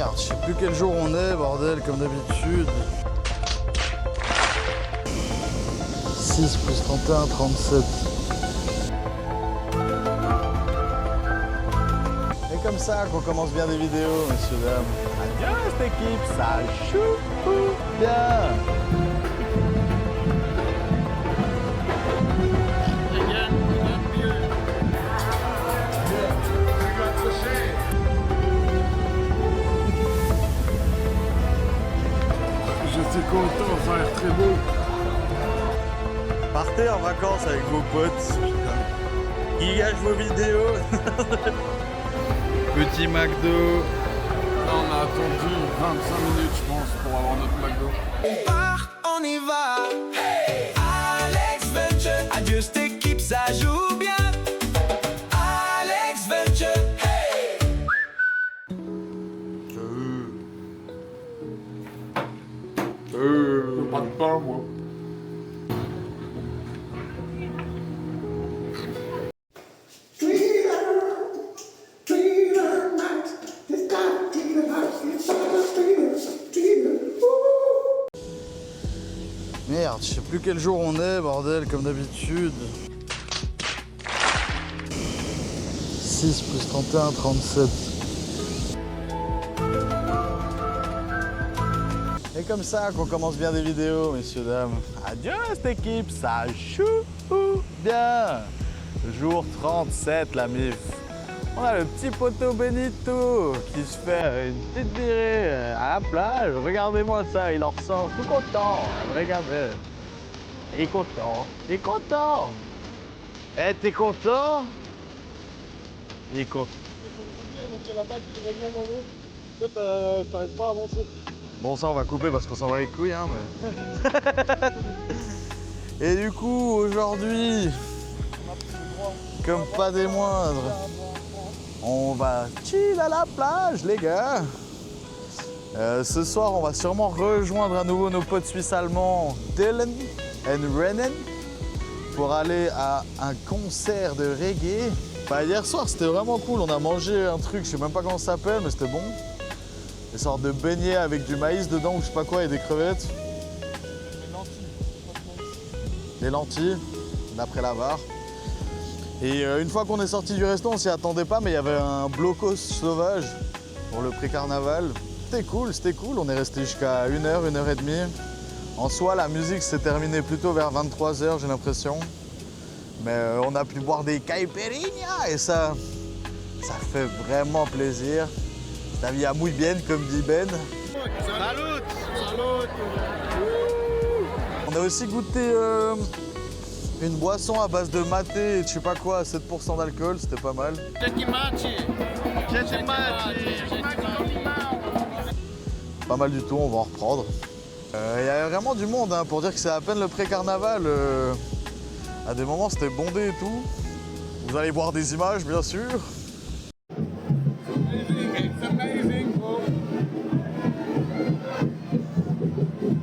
Merde, je sais plus quel jour on est, bordel, comme d'habitude. 6 plus 31, 37. Et comme ça qu'on commence bien des vidéos, messieurs, dames. Adieu cette équipe, ça joue bien. Je suis content, ça a l'air très beau. Partez en vacances avec vos potes. Qui gâche vos vidéos. Petit McDo. Là, on a attendu 25 minutes, je pense, pour avoir notre McDo. On part, on y va. Hey! Alex Venture, adieu cette équipe, ça joue bien. Alex Venture, hey! Pas de pain, moi. Merde, je sais plus quel jour on est, bordel, comme d'habitude. 6 plus 31, 37. Et comme ça qu'on commence bien des vidéos, messieurs, dames. Adieu cette équipe, ça joue bien. Jour 37, la MIF. On a le petit poteau Benito qui se fait une petite virée à la plage. Regardez-moi ça, il en ressort tout content. Regardez. Il est content. Il est content. Eh, t'es content? Il est content. Bon, ça, on va couper parce qu'on s'en va les couilles, hein, mais... Et du coup, aujourd'hui, comme pas des moindres, on va chill à la plage, les gars. Ce soir, on va sûrement rejoindre à nouveau nos potes suisses allemands Dylan et Rennen pour aller à un concert de reggae. Bah, hier soir, c'était vraiment cool. On a mangé un truc, je sais même pas comment ça s'appelle, mais c'était bon. Des sortes de beignets avec du maïs dedans ou je sais pas quoi et des crevettes. Des lentilles, d'après la barre. Et une fois qu'on est sorti du resto, on s'y attendait pas, mais il y avait un blocos sauvage pour le pré-carnaval. C'était cool, on est resté jusqu'à 1h, 1h30. En soi, la musique s'est terminée plutôt vers 23h, j'ai l'impression. Mais on a pu boire des caipirinhas et ça fait vraiment plaisir. La vie à muy bien, comme dit Ben. Salut! On a aussi goûté une boisson à base de maté et de je sais pas quoi, à 7% d'alcool, c'était pas mal. Pas mal du tout, on va en reprendre. Il y a vraiment du monde, hein, pour dire que c'est à peine le pré-carnaval. À des moments, c'était bondé et tout. Vous allez voir des images, bien sûr.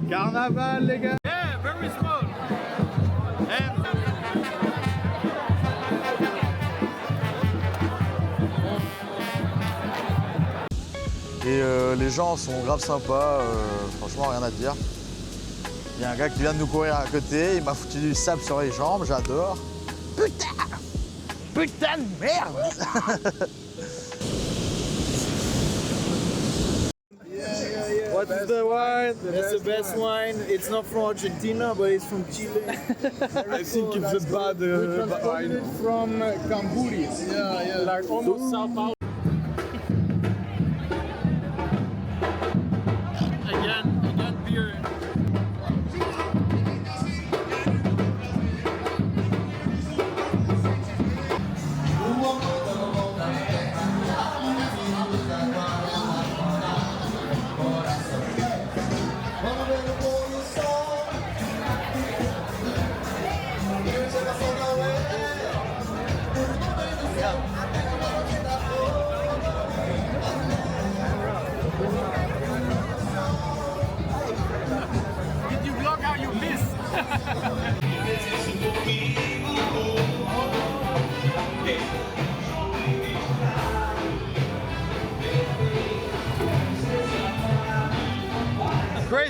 Carnaval, les gars! Yeah, very small. Et les gens sont grave sympas, franchement rien à dire. Il y a un gars qui vient de nous courir à côté, il m'a foutu du sable sur les jambes, j'adore. Putain! Putain de merde! What is the wine? That's the best wine. It's not from Argentina, but it's from Chile. I think it's a bad wine. From Cambodia. Yeah. Like almost Sao Paulo. Again, beer. Did you vlog how you miss?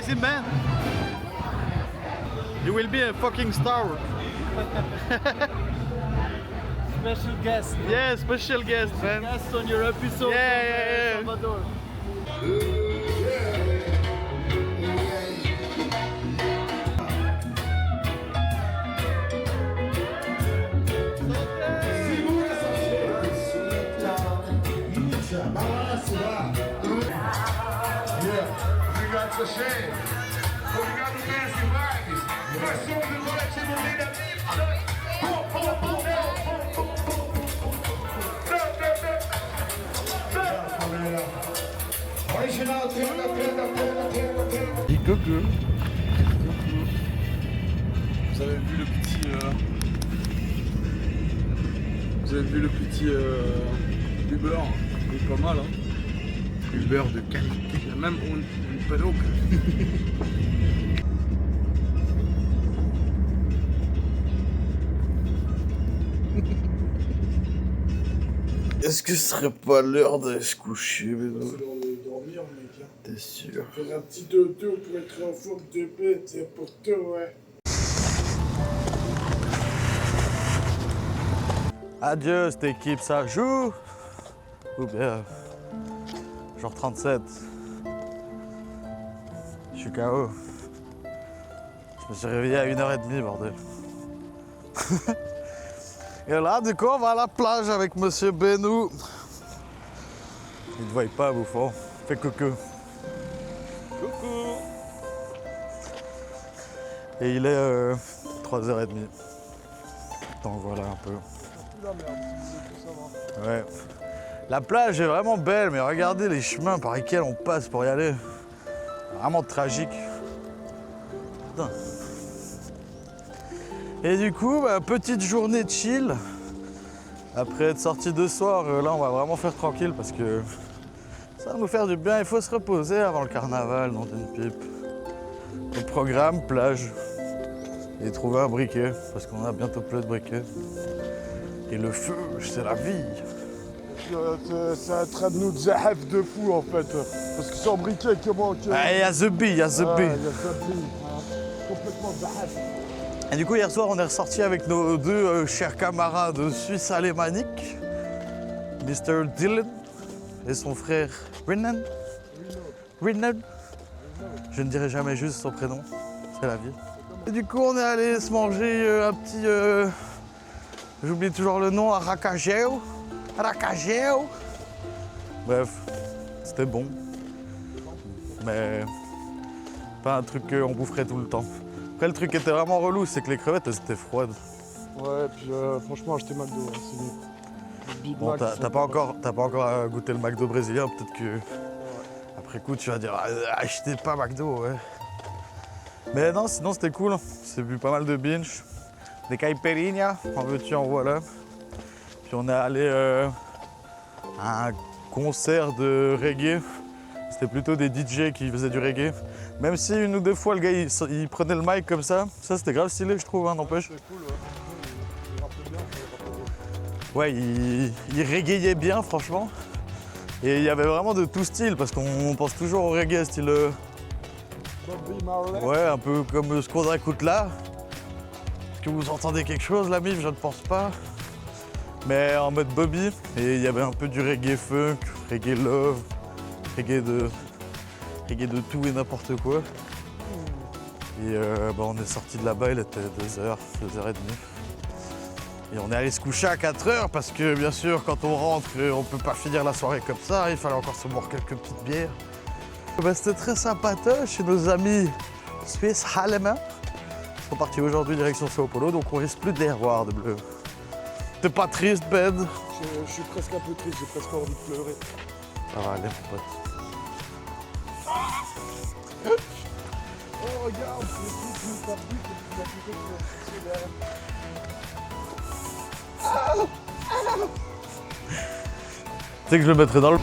That's it, man. You will be a fucking star. Special guest. Yeah, special guest, man. Guest on your episode. Yeah. Salvador. Obrigado, Sachê. Obrigado, Messi Vargas. Nós somos o coletivo Líder. Original, Dis coucou. Vous avez vu le petit... Vous avez vu le petit Uber. Il est pas mal, hein. Uber de qualité. Il y a même une peluque. Est-ce que ce serait pas l'heure d'aller se coucher, Bédo? C'est l'heure de dormir, mec. T'es sûr? Faire un petit dodo pour être en forme de bête, c'est important, ouais. Adieu, cette équipe, ça joue? Ou bien, genre 37. Je suis KO. Je me suis réveillé à 1h30, bordel. Et là, du coup, on va à la plage avec Monsieur Benou. Il ne te voit pas, bouffon. Fais coucou. Coucou. Et il est 3h30. Donc voilà un peu. Ouais. La plage est vraiment belle, mais regardez les chemins par lesquels on passe pour y aller. Vraiment tragique. Putain. Et du coup, petite journée de chill. Après être sorti de soir, là on va vraiment faire tranquille parce que ça va nous faire du bien. Il faut se reposer avant le carnaval dans une pipe. Le programme, plage. Et trouver un briquet, parce qu'on a bientôt plus de briquets. Et le feu, c'est la vie. C'est un train de nous de zahaf de fou en fait. Parce que sans briquet, comment que. Ah, il y a The Bee, il y a The Bee. Il y a The Bee. Complètement zahaf. Et du coup, hier soir, on est ressorti avec nos deux chers camarades suisses alémaniques, Mr. Dylan et son frère Renan. Je ne dirai jamais juste son prénom, c'est la vie. Et du coup, on est allé se manger un petit... J'oublie toujours le nom, Aracajeu. Bref, c'était bon. Mais pas un truc qu'on boufferait tout le temps. Après, le truc qui était vraiment relou, c'est que les crevettes, elles étaient froides. Ouais, puis franchement, acheter McDo, hein, c'est mieux. Le Big Bon, Mac, t'as pas encore goûté le McDo brésilien, peut-être que après coup tu vas dire achetez pas McDo, ouais. Mais non, sinon c'était cool. C'est bu pas mal de binge, des caipirinhas, en veux-tu, en voilà. Puis on est allé à un concert de reggae. C'était plutôt des DJ qui faisaient du reggae. Même si une ou deux fois le gars il prenait le mic comme ça c'était grave stylé je trouve, hein, n'empêche. c'est cool, ouais. Il rappelait bien, Ouais, il régayait bien, franchement. Et il y avait vraiment de tout style, parce qu'on pense toujours au reggae style... Bobby Marley. Ouais, un peu comme ce qu'on écoute là. Est-ce que vous entendez quelque chose, la mif? Je ne pense pas. Mais en mode Bobby. Et il y avait un peu du reggae funk, reggae love, reggae de tout et n'importe quoi. Et on est sorti de là-bas, il était 2h, 2h30. Et on est allé se coucher à 4h parce que bien sûr quand on rentre on peut pas finir la soirée comme ça, il fallait encore se boire quelques petites bières. C'était très sympatoche chez nos amis suisses allemands. Ils sont partis aujourd'hui direction Sao Paulo, donc on risque plus de les revoir de bleu. T'es pas triste, Ben? Je suis presque un peu triste, j'ai presque envie de pleurer. Ça va aller, mon pote. Oh regarde, le truc qui t'a plu, que tu as plutôt que derrière. Tu sais que je le mettrai dans le...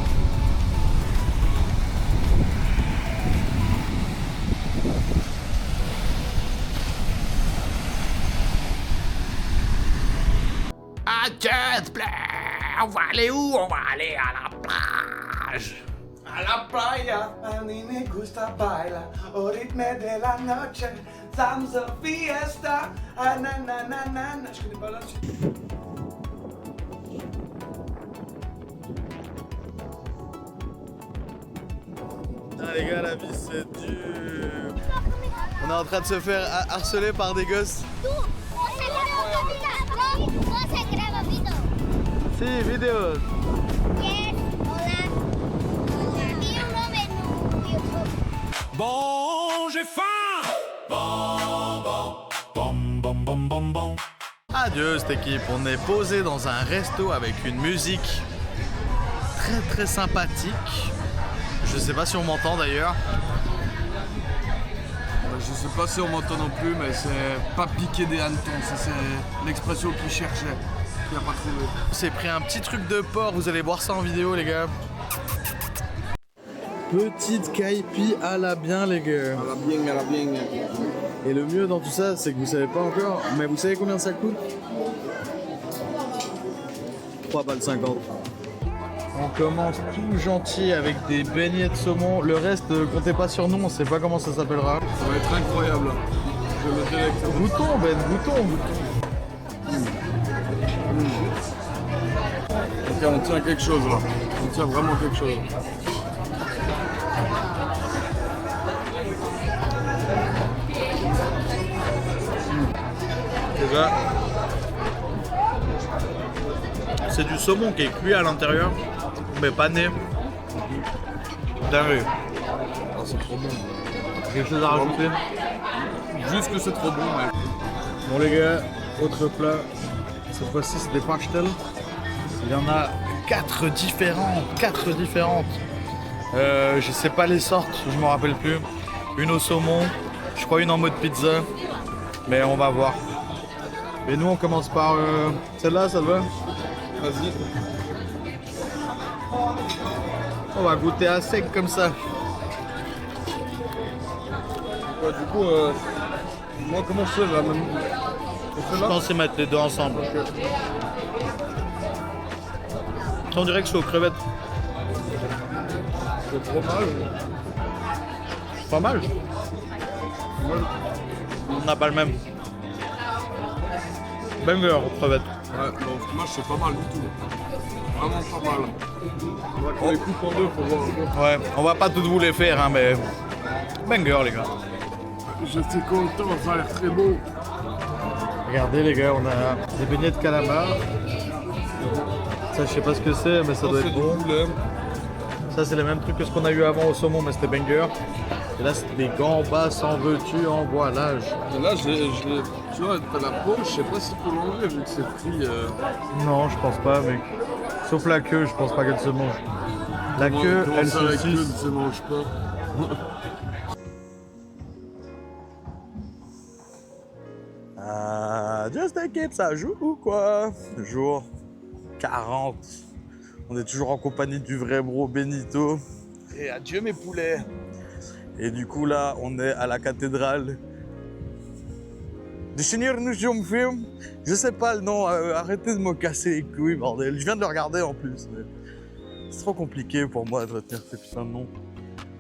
On va aller où? On va aller à la plage. A la playa, a mí me gusta bailar, o ritmo de la noche, estamos a fiesta, ah, na na na na na. Je connais pas là-dessus. Ah les gars, la vie c'est dur. On est en train de se faire harceler par des gosses. Si, vidéo. Bon, j'ai faim. Adieu cette équipe, on est posé dans un resto avec une musique très très sympathique. Je sais pas si on m'entend d'ailleurs. Je sais pas si on m'entend non plus, mais c'est pas piquer des hannetons, ça c'est l'expression qu'il cherchait, qu'il a pas trouvé. On s'est pris un petit truc de porc, vous allez voir ça en vidéo les gars. Petite caipi à la bien les gars. À la bien, à la bien. Et le mieux dans tout ça, c'est que vous savez pas encore, mais vous savez combien ça coûte? 3,50 balles. On commence tout gentil avec des beignets de saumon. Le reste, comptez pas sur nous, on sait pas comment ça s'appellera. Ça va être incroyable. Je le direct. Bouton, Ben, bouton. Ok, on tient quelque chose là. On tient vraiment quelque chose. Déjà, c'est du saumon qui est cuit à l'intérieur, mais pas né. Dingue. Ah, c'est trop bon. Quelque chose à rajouter? Juste que c'est trop bon, mais. Bon les gars, autre plat. Cette fois-ci c'est des pastels. Il y en a 4 différentes. Je sais pas les sortes, je me rappelle plus. Une au saumon, je crois une en mode pizza. Mais on va voir. Et nous on commence par celle-là, ça te va? Vas-y. On va goûter à sec comme ça. Ouais, du coup, moi comment je fais là même... Je pensais mettre les deux ensemble. On dirait que c'est aux crevettes. Le fromage. Fromage? On n'a pas le même. Banger aux crevettes. Ouais, le fromage c'est pas mal du tout. Vraiment pas mal. On va qu'on les coupe en deux pour voir un peu. Ouais, on va pas toutes vous les faire, hein, mais banger les gars. Je suis content, ça a l'air très beau. Regardez les gars, on a des beignets de calamar. Ça je sais pas ce que c'est, mais ça doit C'est être du bon. poulet. Ça c'est le même truc que ce qu'on a eu avant au saumon, mais c'était banger. Et là c'est des gambas en veux-tu, en voilage. Et là, tu vois, t'as la peau, je sais pas s'il faut l'enlever vu que c'est frit. Non, je pense pas, mec. Sauf la queue, je pense pas qu'elle se mange. La queue, Comment elle ça, la queue ne saucisse. se mange pas. Just Équipe, ça joue ou quoi? Jour 40. On est toujours en compagnie du vrai bro Benito. Et adieu mes poulets. Et du coup là, on est à la cathédrale du Seigneur nous film. Je sais pas le nom, arrêtez de me casser les couilles, bordel. Je viens de le regarder en plus. C'est trop compliqué pour moi de retenir ces putains de noms.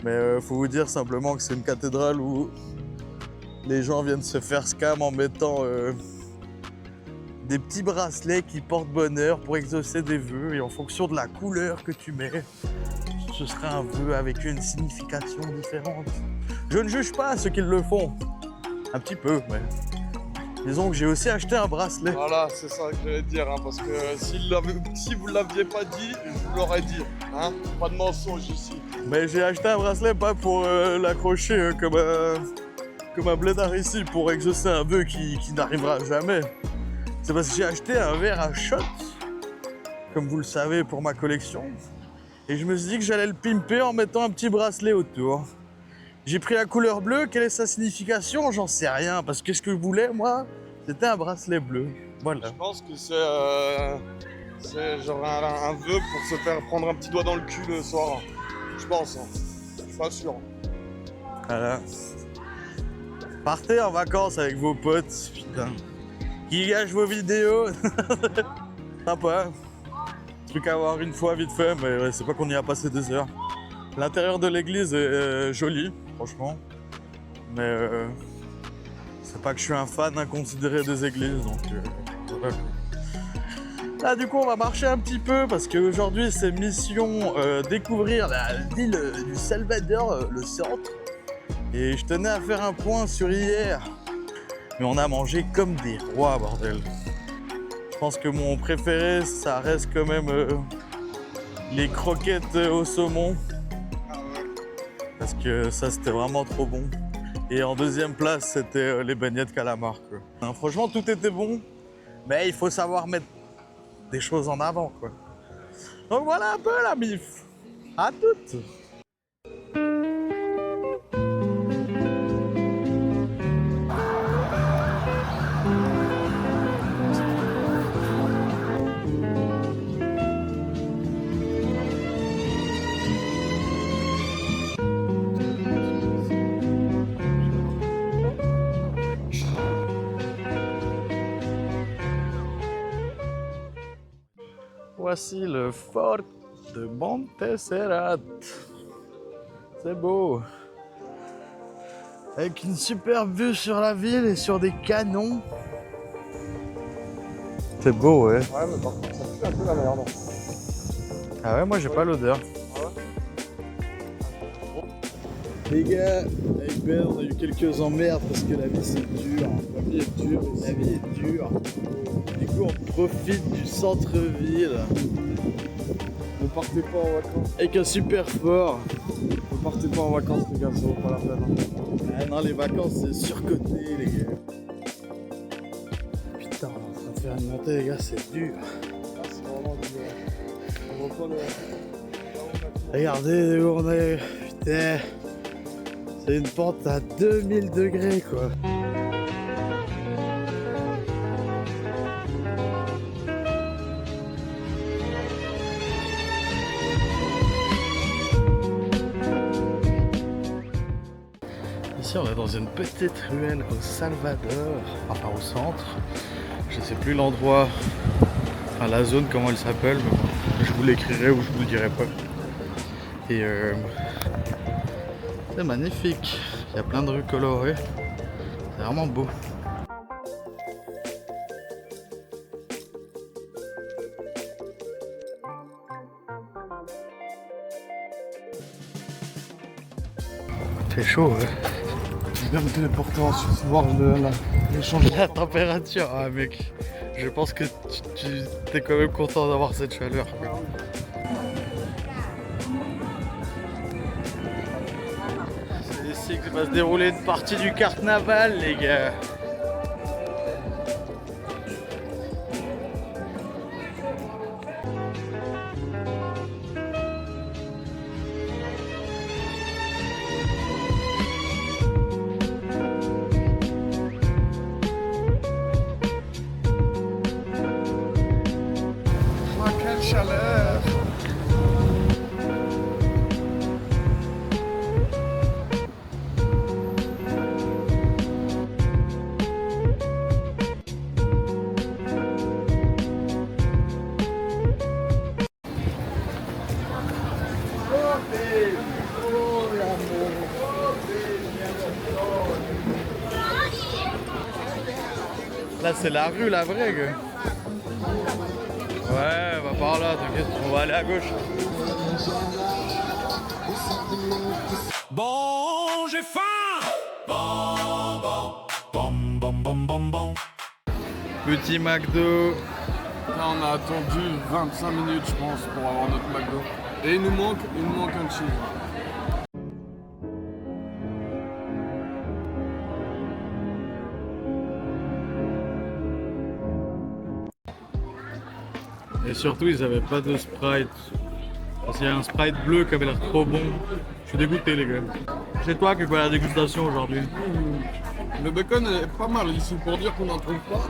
Mais faut vous dire simplement que c'est une cathédrale où les gens viennent se faire scam en mettant des petits bracelets qui portent bonheur pour exaucer des vœux. Et en fonction de la couleur que tu mets, ce sera un vœu avec une signification différente. Je ne juge pas ceux qui le font. Un petit peu, mais... Disons que j'ai aussi acheté un bracelet. Voilà, c'est ça que j'allais dire, hein, parce que si vous ne l'aviez pas dit, je vous l'aurais dit. Hein, pas de mensonge ici. Mais j'ai acheté un bracelet pas pour l'accrocher comme un blédard ici, pour exaucer un vœu qui n'arrivera jamais. C'est parce que j'ai acheté un verre à shot, comme vous le savez, pour ma collection. Et je me suis dit que j'allais le pimper en mettant un petit bracelet autour. J'ai pris la couleur bleue, quelle est sa signification? J'en sais rien, parce que ce que je voulais, moi, c'était un bracelet bleu. Voilà. Je pense que c'est genre un vœu pour se faire prendre un petit doigt dans le cul le soir. Je pense, hein. Je suis pas sûr. Voilà. Partez en vacances avec vos potes, putain. Qui gâche vos vidéos. Sympa. Truc à voir une fois vite fait, mais ouais, c'est pas qu'on y a passé 2 heures. L'intérieur de l'église est joli, franchement. Mais c'est pas que je suis un fan inconsidéré des églises, donc voilà. Là du coup on va marcher un petit peu parce qu'aujourd'hui c'est mission découvrir la ville du Salvador, le centre. Et je tenais à faire un point sur hier. Mais on a mangé comme des rois, bordel. Je pense que mon préféré ça reste quand même les croquettes au saumon. Parce que ça c'était vraiment trop bon. Et en deuxième place c'était les beignets de calamar quoi. Hein, franchement tout était bon. Mais il faut savoir mettre des choses en avant quoi. Donc voilà un peu la bif. À toutes. Voici le fort de Montserrat. C'est beau. Avec une superbe vue sur la ville et sur des canons. C'est beau, ouais. Ouais, mais par contre, ça pue un peu la merde. Ah ouais, moi j'ai pas l'odeur. Les gars, avec Ben, on a eu quelques emmerdes parce que la vie c'est dur. La vie est dure. La vie est dure. Du coup, on profite du centre-ville. Ne partez pas en vacances. Avec un super fort. Ne partez pas en vacances, les gars, ça vaut pas la peine. Ah non, les vacances c'est surcoté, les gars. Putain, on est en train de faire une montée, les gars, c'est dur. Ah, c'est vraiment dur. On voit pas le. Regardez où on est. Putain. C'est une pente à 2000 degrés, quoi. Ici, on est dans une petite ruelle au Salvador, enfin au centre. Je sais plus l'endroit, enfin la zone, comment elle s'appelle, mais bon, je vous l'écrirai ou je vous le dirai pas. Et c'est magnifique, il y a plein de rues colorées, c'est vraiment beau. C'est chaud, ouais. Je viens me téléporter ensuite, voir les changements. La température, ah mec, je pense que tu es quand même content d'avoir cette chaleur, quoi. C'est ici que va se dérouler une partie du carnaval, les gars. Quelle chaleur! Là c'est la rue, la vraie, gars. Ouais, va par là, t'inquiète, on va aller à gauche. Bon, j'ai faim. Bon, bon, bon, bon, bon, bon, bon. Petit McDo. Là, on a attendu 25 minutes, je pense, pour avoir notre McDo. Et il nous manque un cheese. Et surtout, ils avaient pas de Sprite. Parce qu'il y a un Sprite bleu qui avait l'air trop bon. Je suis dégoûté, les gars. C'est toi qui fais la dégustation aujourd'hui. Le bacon est pas mal ici, pour dire qu'on n'en trouve pas.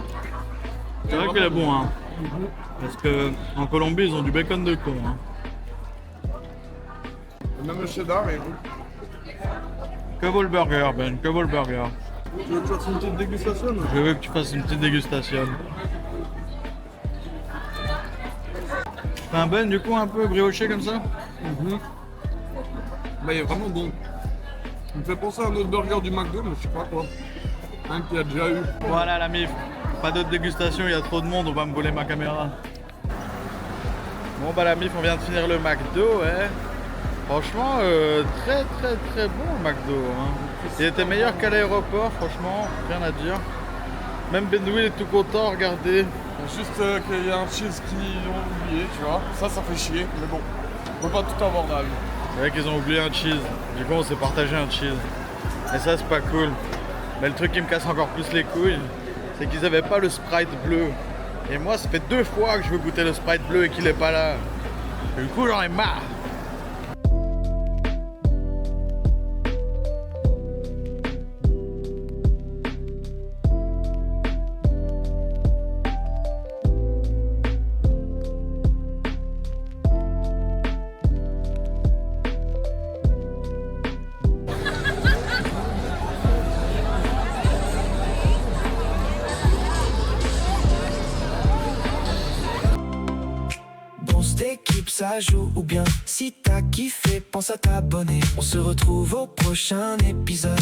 C'est vrai qu'il est bon, hein. Parce que en Colombie, ils ont du bacon de con, hein. Même le cheddar est bon. Que vaut le burger, Ben? Que vaut le burger? Tu veux que je fasse une petite dégustation? Je veux que tu fasses une petite dégustation. T'as un Ben du coup un peu brioché comme ça? Bah, il est vraiment bon. Il me fait penser à un autre burger du McDo, mais je sais pas quoi. Un qu'il y a déjà eu. Voilà la mif, pas d'autre dégustation, il y a trop de monde, on va me voler ma caméra. Bon bah la mif, on vient de finir le McDo, ouais. Franchement, très bon le McDo. Hein. Il était meilleur qu'à l'aéroport, franchement, rien à dire. Même Benouil est tout content, regardez. Juste qu'il y a un cheese qu'ils ont oublié, tu vois. Ça fait chier, mais bon. On peut pas tout avoir dans la vie. C'est vrai qu'ils ont oublié un cheese, du coup on s'est partagé un cheese. Et ça c'est pas cool. Mais le truc qui me casse encore plus les couilles, c'est qu'ils avaient pas le Sprite bleu. Et moi ça fait 2 fois que je veux goûter le Sprite bleu et qu'il est pas là. Et du coup j'en ai marre. D'équipe ça joue ou bien si t'as kiffé pense à t'abonner. On se retrouve au prochain épisode.